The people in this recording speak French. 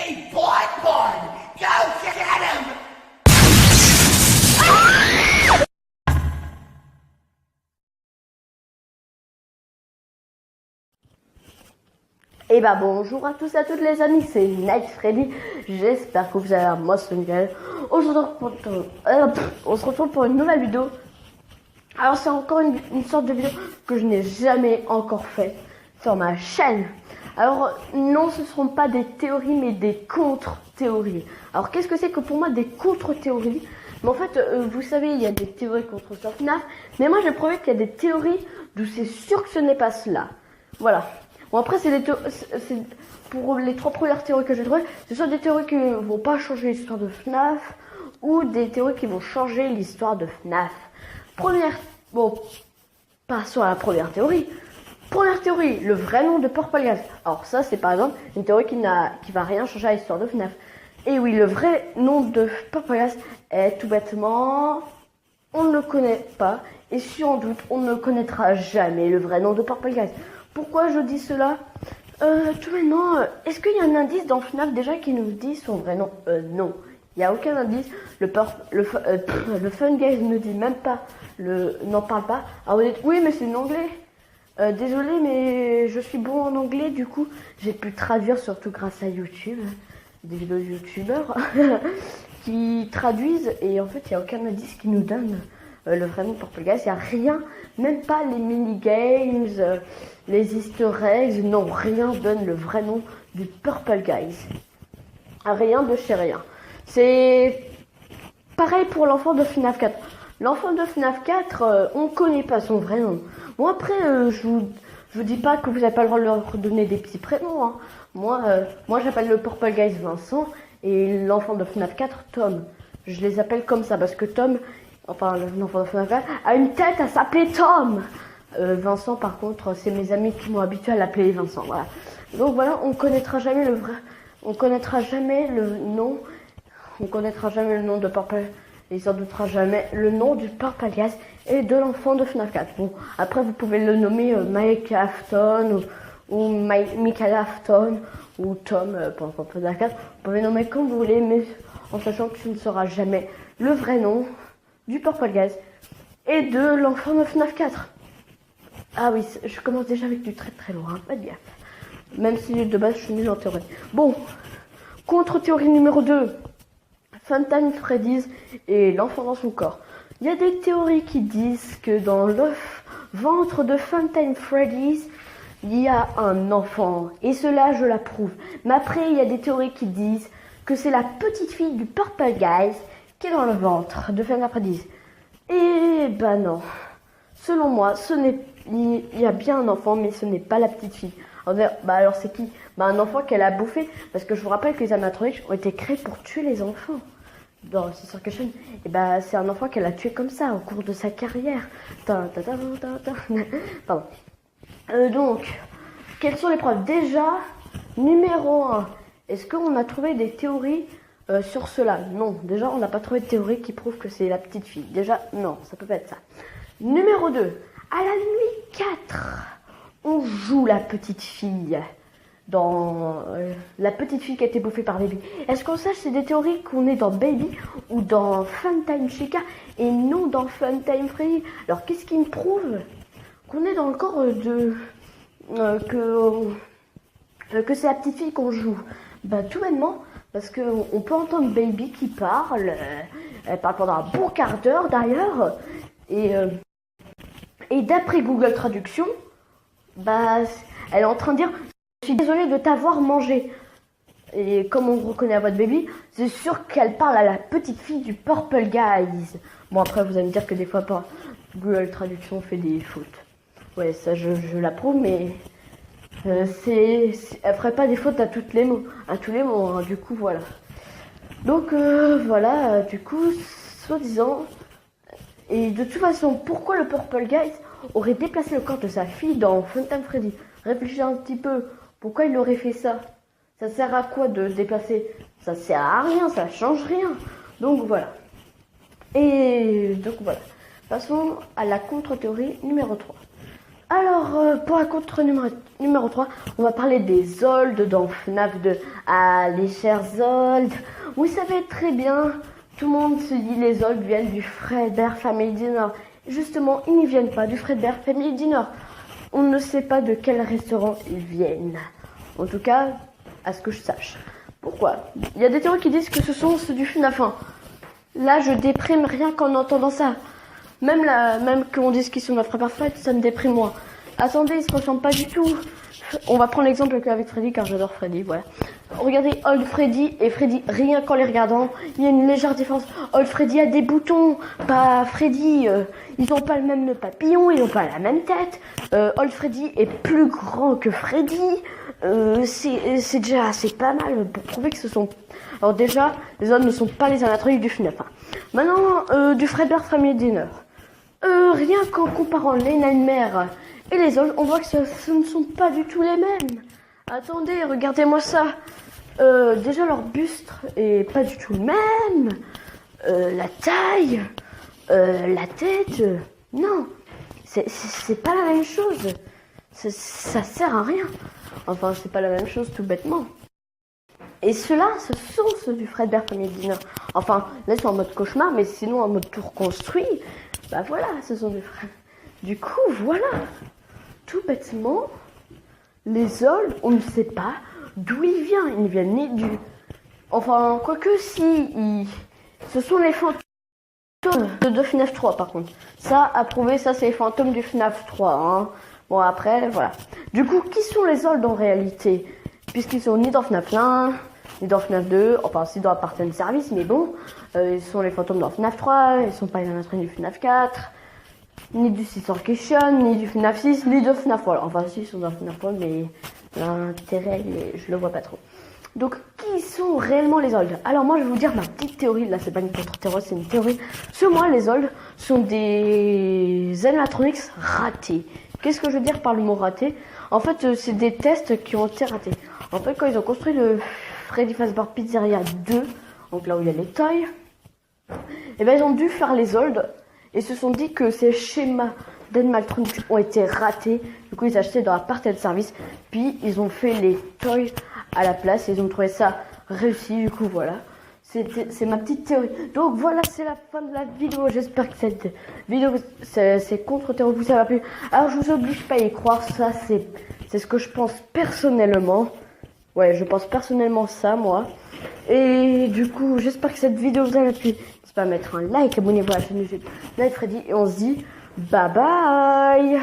Hey, Bloodborne! Go get him! Et bah bonjour à tous et à toutes les amis, c'est Night Freddy, j'espère que vous allez à moi ce nickel. Aujourd'hui on se retrouve pour une nouvelle vidéo. Alors c'est encore une sorte de vidéo que je n'ai jamais encore fait sur ma chaîne. Alors non, ce ne seront pas des théories mais des contre-théories. Alors qu'est-ce que c'est que pour moi des contre-théories? Mais en fait, vous savez, il y a des théories contre sur FNAF, mais moi j'ai prouvé qu'il y a des théories d'où c'est sûr que ce n'est pas cela. Voilà. Bon après c'est pour les trois premières théories que j'ai trouvées, ce sont des théories qui vont pas changer l'histoire de FNAF ou des théories qui vont changer l'histoire de FNAF. Passons à la première théorie. Première théorie, le vrai nom de Purple Guys. Alors ça c'est par exemple une théorie qui va rien changer à l'histoire de FNAF. Et oui, le vrai nom de Purple Guys est tout bêtement, on ne le connaît pas et sans doute on ne connaîtra jamais le vrai nom de Purple Guys. Pourquoi je dis cela? Tout maintenant, est-ce qu'il y a un indice dans FNAF déjà qui nous dit son vrai nom? Non, il n'y a aucun indice. Le Fun Guys ne dit même pas, n'en parle pas. Alors vous dites, oui mais c'est en anglais. Désolé mais je suis bon en anglais, du coup j'ai pu traduire surtout grâce à YouTube, des vidéos de youtubeurs qui traduisent et en fait il n'y a aucun indice qui nous donne le vrai nom de Purple Guys. Il n'y a rien, même pas les mini-games, les easter eggs, non, rien donne le vrai nom du Purple Guys. Rien de chez rien. C'est pareil pour l'enfant de FNAF 4. L'enfant de FNAF 4, on connaît pas son vrai nom. Bon après, je vous dis pas que vous n'avez pas le droit de leur donner des petits prénoms. Hein. Moi j'appelle le Purple Guys Vincent et l'enfant de FNAF 4 Tom. Je les appelle comme ça parce que Tom, enfin l'enfant de FNAF 4, a une tête à s'appeler Tom. Vincent par contre, c'est mes amis qui m'ont habitué à l'appeler Vincent. Voilà. Donc voilà, on connaîtra jamais le vrai, on connaîtra jamais le nom de Purple. Il s'en doutera jamais le nom du Purple Guys et de l'enfant de FNAF 4. Bon, après vous pouvez le nommer Mike Afton ou Michael Afton ou Tom pour FNAF 4. Vous pouvez nommer comme vous voulez, mais en sachant que ce ne sera jamais le vrai nom du Purple Guys et de l'enfant de FNAF 4. Ah oui, je commence déjà avec du très très loin, pas de gaffe. Même si de base je suis nulle en théorie. Bon, contre-théorie numéro 2. Funtime Freddy's et l'enfant dans son corps. Il y a des théories qui disent que dans le ventre de Funtime Freddy's, il y a un enfant. Et cela, je l'approuve. Mais après, il y a des théories qui disent que c'est la petite fille du Purple Guys qui est dans le ventre de Funtime Freddy's. Et ben non. Selon moi, il y a bien un enfant, mais ce n'est pas la petite fille. Alors c'est qui? Un enfant qu'elle a bouffé. Parce que je vous rappelle que les animatronics ont été créés pour tuer les enfants. Dans Sister Kitchen, et c'est un enfant qu'elle a tué comme ça au cours de sa carrière. Pardon. Donc, quelles sont les preuves? Déjà, numéro 1, est-ce qu'on a trouvé des théories sur cela? Non, déjà on n'a pas trouvé de théorie qui prouve que c'est la petite fille. Déjà, non, ça peut pas être ça. Numéro 2, à la nuit 4, on joue la petite fille. Dans la petite fille qui a été bouffée par Baby. Est-ce qu'on sache c'est des théories qu'on est dans Baby ou dans Funtime Chica et non dans Funtime Freddy? Alors qu'est-ce qui me prouve qu'on est dans le corps que c'est la petite fille qu'on joue? Tout bonnement parce que on peut entendre Baby qui parle. Elle parle pendant un bon quart d'heure d'ailleurs et d'après Google Traduction, elle est en train de dire: je suis désolée de t'avoir mangé. Et comme on reconnaît la voix de Baby, c'est sûr qu'elle parle à la petite fille du Purple Guys. Bon après vous allez me dire que des fois Google Traduction fait des fautes. Ouais ça je l'approuve mais elle ferait pas des fautes à tous les mots hein, du coup voilà. Donc voilà du coup soi-disant. Et de toute façon pourquoi le Purple Guys aurait déplacé le corps de sa fille dans Funtime Freddy? Réfléchissez un petit peu. Pourquoi il aurait fait ça? Ça sert à quoi de déplacer? Ça sert à rien, ça change rien. Donc voilà. Et donc voilà. Passons à la contre-théorie numéro 3. Alors, pour la contre numéro 3, on va parler des soldes dans FNAF 2. Ah, les chers soldes. Vous savez très bien, tout le monde se dit les soldes viennent du Fredbear Family Dinner. Justement, ils n'y viennent pas du Fredbear Family Dinner. On ne sait pas de quel restaurant ils viennent. En tout cas, à ce que je sache. Pourquoi? Il y a des théories qui disent que ce sont ceux du FNAF 1. Là, je déprime rien qu'en entendant ça. Même qu'on dise qu'ils sont notre parfaite, ça me déprime moi. Attendez, ils se ressemblent pas du tout. On va prendre l'exemple avec Freddy, car j'adore Freddy, voilà. Regardez Old Freddy et Freddy, rien qu'en les regardant, il y a une légère différence. Old Freddy a des boutons, pas Freddy. Ils n'ont pas le même papillon, ils n'ont pas la même tête. Old Freddy est plus grand que Freddy. C'est déjà assez pas mal pour prouver que ce sont... Alors déjà, les autres ne sont pas les animatroniques du FNAF. Maintenant, du Fredbear Family Dinner. Rien qu'en comparant les Nightmares et les autres, on voit que ce ne sont pas du tout les mêmes. Attendez, regardez-moi ça. Déjà, leur buste est pas du tout le même. La taille, la tête, non. C'est pas la même chose. Ça sert à rien. Enfin, c'est pas la même chose tout bêtement. Et ceux-là, ce sont ceux du Fredbear Family Dinner. Enfin, là, ils sont en mode cauchemar, mais sinon en mode tout reconstruit. Bah voilà, ce sont des frères. Du coup, voilà. Tout bêtement, les Olds, on ne sait pas d'où ils viennent. Ils ne viennent ni du... Enfin, quoique si... Ce sont les fantômes de FNAF 3, par contre. Ça, à prouver, ça, c'est les fantômes du FNAF 3. Hein. Bon, après, voilà. Du coup, qui sont les Olds en réalité? Puisqu'ils sont ni dans FNAF 1, ni dans FNAF 2, enfin si dans Apartment Service, mais bon, ils sont les fantômes dans FNAF 3, ils sont pas les animatroniques du FNAF 4, ni du Sister Question, ni du FNAF 6, ni de FNAF 1. Enfin si, ils sont dans FNAF 1, mais l'intérêt, je le vois pas trop. Donc, qui sont réellement les Olds? Alors moi, je vais vous dire ma petite théorie, là c'est pas une contre-théorie, c'est une théorie. Selon moi, les Olds sont des animatronics ratés. Qu'est-ce que je veux dire par le mot raté? En fait, c'est des tests qui ont été ratés. En fait, quand ils ont construit le Freddy Fazbear Pizzeria 2, donc là où il y a les toys, et ben ils ont dû faire les Olds et se sont dit que ces schémas d'animatronics ont été ratés. Du coup, ils achetaient dans la partie de service, puis ils ont fait les toys à la place et ils ont trouvé ça réussi. Du coup, voilà. C'est ma petite théorie. Donc voilà, c'est la fin de la vidéo. J'espère que cette vidéo, c'est contre-théorie, vous ça va plu. Alors je vous oblige pas à y croire, ça c'est ce que je pense personnellement. Ouais, je pense personnellement ça, moi. Et du coup, j'espère que cette vidéo vous a plu. N'hésitez pas à mettre un like, abonnez-vous à la chaîne YouTube Night Freddy et on se dit bye bye.